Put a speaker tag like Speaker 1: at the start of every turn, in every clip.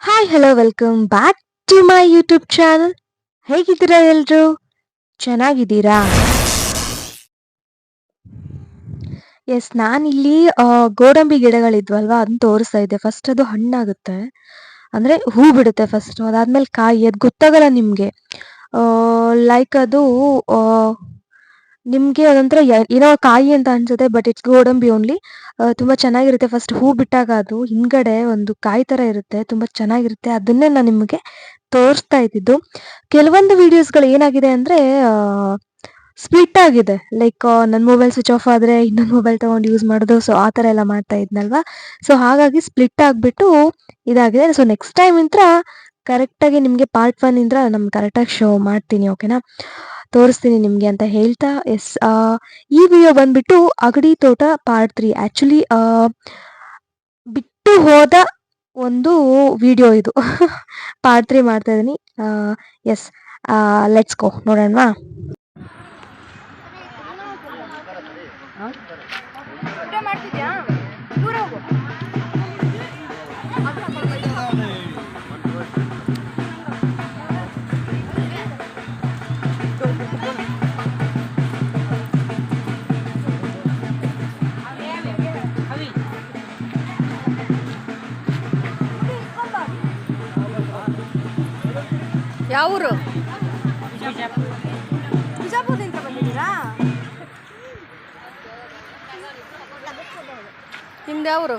Speaker 1: Hi hello welcome back to my YouTube channel. ಹೇಗಿದ್ದೀರಾ ಎಲ್ರು? ಚೆನ್ನಾಗಿದ್ದೀರಾ? ಎಸ್, ನಾನಿಲ್ಲಿ ಗೋಡಂಬಿ ಗಿಡಗಳಿದ್ವಲ್ವಾ ಅದನ್ನ ತೋರಿಸ್ತಾ ಇದ್ದೆ. ಫಸ್ಟ್ ಅದು ಹಣ್ಣಾಗುತ್ತೆ, ಅಂದ್ರೆ ಹೂ ಬಿಡುತ್ತೆ ಫಸ್ಟ್, ಅದಾದ್ಮೇಲೆ ಕಾಯಿ. ಅದು ಗೊತ್ತಾಗಲ್ಲ ನಿಮ್ಗೆ. ಲೈಕ್ ಅದು ಆ, ನಿಮ್ಗೆ ಅದೊಂಥರ ಏನೋ ಕಾಯಿ ಅಂತ ಅನ್ಸುತ್ತೆ, ಬಟ್ ಇಟ್ಸ್ ಗೋಡಂಬಿ ಓನ್ಲಿ. ತುಂಬಾ ಚೆನ್ನಾಗಿರುತ್ತೆ. ಫಸ್ಟ್ ಹೂ ಬಿಟ್ಟಾಗ ಅದು ಹಿಂದ್ಗಡೆ ಒಂದು ಕಾಯಿ ತರ ಇರುತ್ತೆ, ತುಂಬಾ ಚೆನ್ನಾಗಿರುತ್ತೆ. ಅದನ್ನೇ ನಾನು ನಿಮಗೆ ತೋರಿಸ್ತಾ ಇದ್ದಿದ್ದು. ಕೆಲವೊಂದು ವಿಡಿಯೋಸ್ಗಳು ಏನಾಗಿದೆ ಅಂದ್ರೆ ಸ್ಪ್ಲಿಟ್ ಆಗಿದೆ. ಲೈಕ್ ನನ್ನ ಮೊಬೈಲ್ ಸ್ವಿಚ್ ಆಫ್ ಆದ್ರೆ ಇನ್ನೊಂದು ಮೊಬೈಲ್ ತಗೊಂಡು ಯೂಸ್ ಮಾಡೋದು, ಸೊ ಆ ಥರ ಎಲ್ಲ ಮಾಡ್ತಾ ಇದ್ನಲ್ವಾ. ಸೊ ಹಾಗಾಗಿ ಸ್ಪ್ಲಿಟ್ ಆಗಿಬಿಟ್ಟು ಇದಾಗಿದೆ. ಸೊ ನೆಕ್ಸ್ಟ್ ಟೈಮ್ ಇಂತ್ರ ಕರೆಕ್ಟಾಗಿ ನಿಮಗೆ ಪಾರ್ಟ್ 1 ಇಂದ ನಾನು ಕರೆಕ್ಟಾಗಿ ಶೋ ಮಾಡ್ತೀನಿ, ಓಕೆನಾ? ತೋರಿಸ್ತೀನಿ ನಿಮಗೆ ಅಂತ ಹೇಳ್ತಾ, ಎಸ್, ಈ ವಿಡಿಯೋ ಬಂದ್ಬಿಟ್ಟು ಅಗಡಿ ತೋಟ ಪಾರ್ಟ್ 3. ಆ್ಯಕ್ಚುಲಿ ಬಿಟ್ಟು ಹೋದ ಒಂದು ವಿಡಿಯೋ ಇದು. ಪಾರ್ಟ್ 3 ಮಾಡ್ತಾ ಇದ್ದೀನಿ. ಎಸ್, ಲೆಟ್ಸ್ ಗೋ, ನೋಡೋಣವಾ?
Speaker 2: ಯಾವ ಊರು? ಬಿಜಾಪುರದಿಂದ ಬಂದಿದ್ದೀರಾ? ನಿಮ್ದು ಯಾವ ಊರು?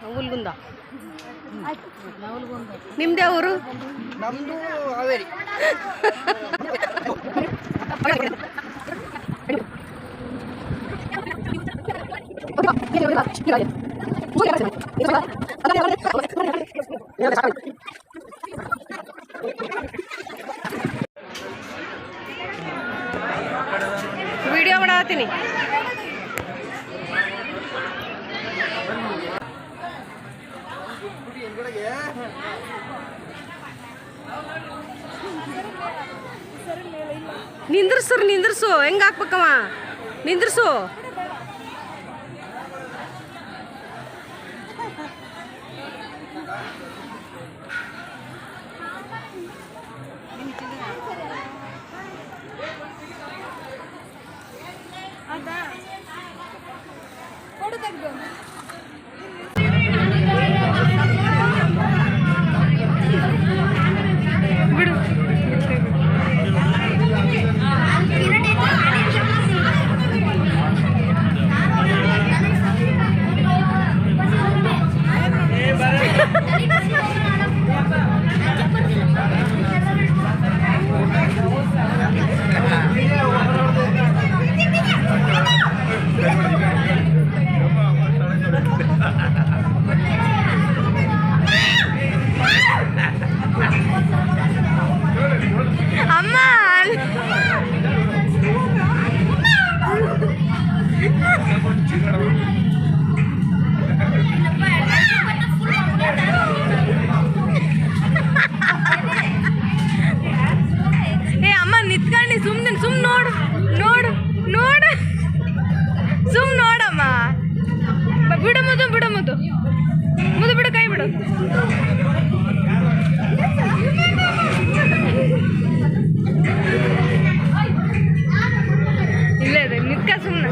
Speaker 2: ನವಲ್ಗುಂದ. ನಿಮ್ದು ಯಾವ ಊರು?
Speaker 3: ನಮ್ದು ಹಾವೇರಿ.
Speaker 2: ವಿಡಿಯೋ ಮಾಡತ್ತೀನಿ. ನಿಂದ್ರಸು ಹೆಂಗ ಹಾಕ್ಬೇಕವ? ನಿಂದ್ರಸು. ಬಿಡು. ಅಮ್ಮ ಏ ಅಮ್ಮ ನಿತ್ಕೊಂಡು ಸುಮ್ ನೋಡು ನೋಡು ನೋಡು, ಸುಮ್ ನೋಡಮ್ಮ. ಬಿಡು ಮುದು ಬಿಡು, ಕೈ ಬಿಡು. ಇಲ್ಲೇ ಇದೆ, ನಿತ್ಕ ಸುಮ್ಮನೆ.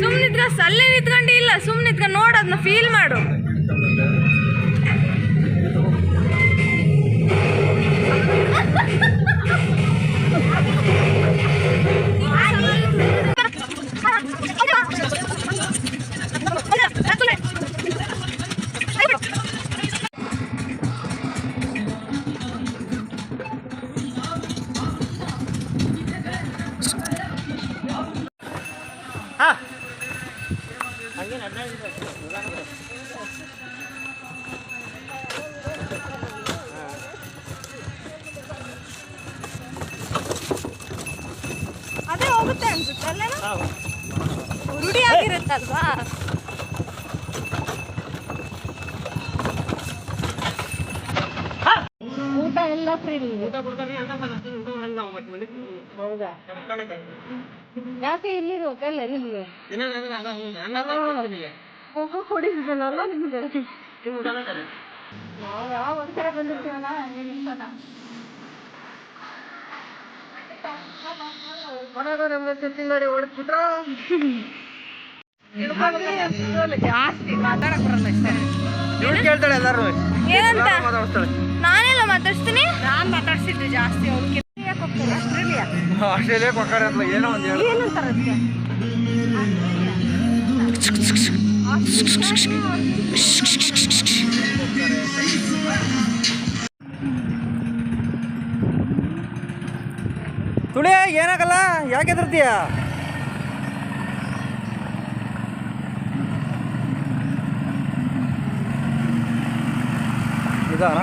Speaker 2: ಸುಮ್ಮನೆ ನಿತ್ಕ, ಅಲ್ಲೇ ನಿತ್ಕೊಂಡು ಇಲ್ಲ, ಸುಮ್ಮನೆ ನಿತ್ಕ ನೋಡು, ಅದನ್ನ ಫೀಲ್ ಮಾಡು. ಅದೇ ಹೋಗುತ್ತೆ ಅನ್ಸುತ್ತೆ ಅಲ್ಲ, ರೂಢಿ ಆಗಿರುತ್ತಲ್ವಾ. ಹೌದಾ ಯಾಕೆ ಇಲ್ಲಿ ಹೋಗಲ್ಲ ನಿಮ್ಗೆ ಹೊಡಿದ್ರಲ್ಲ ನಿಮ್ಗೆ ನಾವು ಯಾವ ಒಂದ್ಸಲ ಬಂದಿರ್ತೀವಲ್ಲ ಮಾಡಿ ಹೊಡೆದ್ಬಿಟ್ರ ಜಾಸ್ತಿ ಮಾತಾಡಕ್ ಬರಲ್ಲ
Speaker 3: ಕೇಳ್ತಾಳೆ ಎಲ್ಲಾರು
Speaker 2: ಏನಂತ
Speaker 3: ಮಾತಾಡ್ತಾಳೆ.
Speaker 2: ನಾನೆಲ್ಲ ಮಾತಾಡ್ಸ್ತೀನಿ ನಾನ್ ಮಾತಾಡ್ಸಿದ್ದು ಜಾಸ್ತಿ ಅವ್ರಿಗೆ ಆಸ್ಟ್ರೇಲಿಯಾ
Speaker 3: ಆಸ್ಟ್ರೇಲಿಯಾ ಕೊಕ್ಕಾಡ ಏನೋ ಒಂದು ಹೇಳು.
Speaker 2: ಏನಂತಾರ
Speaker 3: ತುಳಿ ಏನಾಗಲ್ಲ ಯಾಕೆ ಹೆದರ್ತೀಯ? ನಿಧಾನ.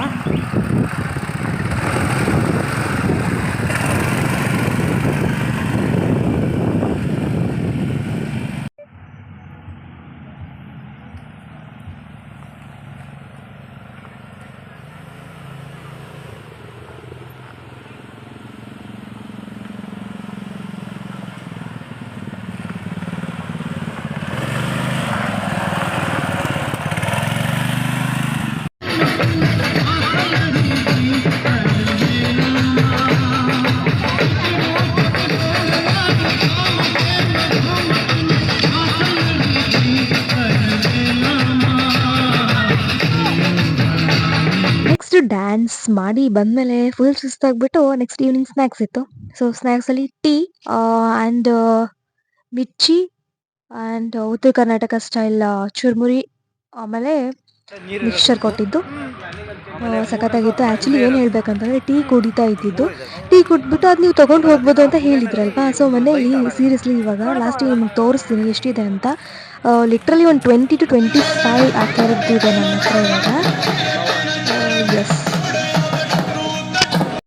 Speaker 1: ನೆಕ್ಸ್ಟ್ ಡ್ಯಾನ್ಸ್ ಮಾಡಿ ಬಂದಮೇಲೆ ಫುಲ್ ಸುಸ್ತಾಗ್ಬಿಟ್ಟು ನೆಕ್ಸ್ಟ್ ಈವ್ನಿಂಗ್ ಸ್ನ್ಯಾಕ್ಸ್ ಇತ್ತು. ಸೊ ಸ್ನ್ಯಾಕ್ಸಲ್ಲಿ tea and mirchi and Uttara Karnataka style ಚುರ್ಮುರಿ ಆಮೇಲೆ ಮಿಕ್ಸ್ಚರ್ ಕೊಟ್ಟಿದ್ದು ಸಖತ್ತಾಗಿತ್ತು. ಆ್ಯಕ್ಚುಲಿ ಏನು ಹೇಳ್ಬೇಕಂತಂದರೆ ಟೀ ಕುಡಿತಾ ಇದ್ದಿದ್ದು, ಟೀ ಕುಡಿದ್ಬಿಟ್ಟು ಅದು ನೀವು ತೊಗೊಂಡು ಹೋಗ್ಬೋದು ಅಂತ ಹೇಳಿದ್ರಲ್ವಾ. ಸೊ ಮನೇಲಿ ಸೀರಿಯಸ್ಲಿ ಇವಾಗ ಲಾಸ್ಟಿಗೆ ನಿಮ್ಗೆ ತೋರಿಸ್ತೀನಿ ಎಷ್ಟಿದೆ ಅಂತ. ಲಿಟ್ರಲಿ ಒಂದು 20 to 25 ಆ ಥರದ್ದಿದೆ ನನ್ನ ಹತ್ರ ಇವಾಗ. ಎಸ್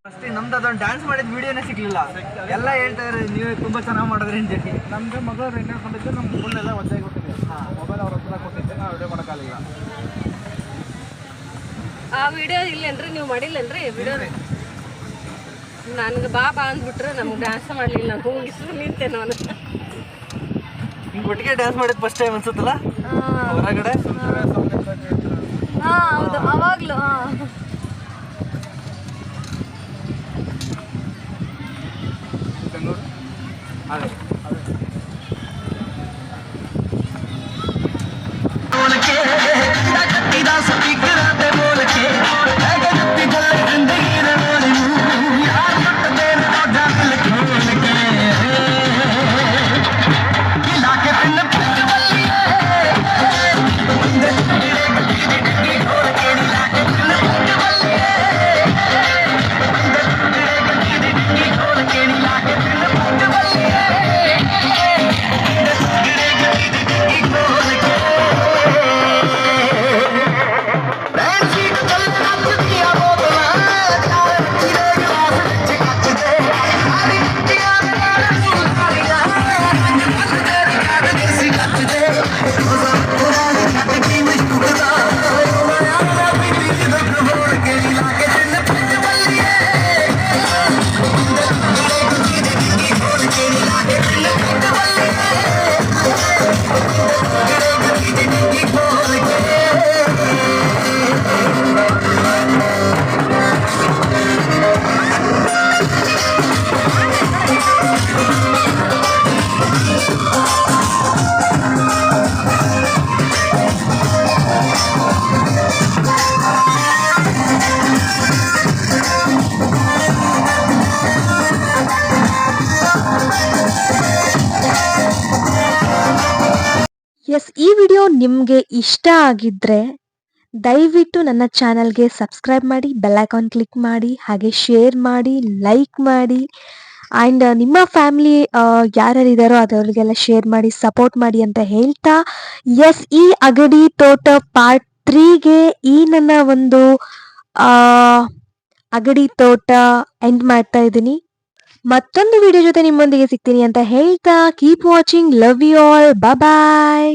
Speaker 3: ಅಷ್ಟೇ, ನಮ್ದು ಅದೊಂದು ಡ್ಯಾನ್ಸ್ ಮಾಡಿದ ವಿಡಿಯೋನೇ ಸಿಗ್ಲಿಲ್ಲ. ಎಲ್ಲ ಹೇಳ್ತಾ ಇದ್ದಾರೆ ನೀವು ತುಂಬಾ ಚೆನ್ನಾಗಿ ಮಾಡಿದ್ರಿ ಅಂತ ಹೇಳಿ. ನಮ್ಗೆ ಮಗಳು ರೆಂಟ್ ಹಾಕೊಂಡಿದ್ದು ನಮ್ಮ ಫುಲ್ ಎಲ್ಲ ಒದ್ದಾಗಿ ಕೊಟ್ಟಿದ್ದೆ. ಮೊಬೈಲ್ ಅವ್ರ ಹತ್ರ ಕೊಟ್ಟಿದ್ದೆ, ನಾವು ವಿಡಿಯೋ ಮಾಡೋಕ್ಕಾಗಲಿಲ್ಲ.
Speaker 2: ಆ ವಿಡಿಯೋ ಇಲ್ಲೇನ್ರಿ ನೀವು ಮಾಡಿಲ್ಲನ್ರಿ ವಿಡಿಯೋ? ನನ್ಗೆ ಬಾ ಅಂದ್ಬಿಟ್ರೆ ನಮ್ಗೆ ಡ್ಯಾನ್ಸ್ ಮಾಡ್ಲಿಲ್ಲ, ಹೂಗಿಸ್ರು ನಿಂತೆ ನಾನು.
Speaker 3: ಹಿಂಗೆ ಒಟ್ಟಿಗೆ ಡ್ಯಾನ್ಸ್ ಮಾಡಿದ್ದು ಫಸ್ಟ್ ಟೈಮ್ ಅನ್ಸುತ್ತಲ್ಲ ಹೊರಗಡೆ.
Speaker 2: ಹೌದು, ಅವಾಗ್ಲು
Speaker 1: ಎಸ್, ಈ ವಿಡಿಯೋ ನಿಮಗೆ ಇಷ್ಟ ಆಗಿದ್ರೆ ದಯವಿಟ್ಟು ನನ್ನ ಚಾನಲ್ಗೆ ಸಬ್ಸ್ಕ್ರೈಬ್ ಮಾಡಿ, ಬೆಲ್ ಐಕಾನ್ ಕ್ಲಿಕ್ ಮಾಡಿ, ಹಾಗೆ ಶೇರ್ ಮಾಡಿ, ಲೈಕ್ ಮಾಡಿ ಆ್ಯಂಡ್ ನಿಮ್ಮ ಫ್ಯಾಮಿಲಿ ಯಾರ್ಯಾರಿದ್ದಾರೋ ಅದವ್ರಿಗೆಲ್ಲ ಶೇರ್ ಮಾಡಿ, ಸಪೋರ್ಟ್ ಮಾಡಿ ಅಂತ ಹೇಳ್ತಾ, ಎಸ್, ಈ ಅಗಡಿ ತೋಟ ಪಾರ್ಟ್ 3ಗೆ ಈ ನನ್ನ ಒಂದು ಅಗಡಿ ತೋಟ ಎಂಡ್ ಮಾಡ್ತಾ ಇದ್ದೀನಿ. ಮತ್ತೊಂದು ವಿಡಿಯೋ ಜೊತೆ ನಿಮ್ಮೊಂದಿಗೆ ಸಿಗ್ತೀನಿ ಅಂತ ಹೇಳ್ತಾ, keep watching, love you all, bye.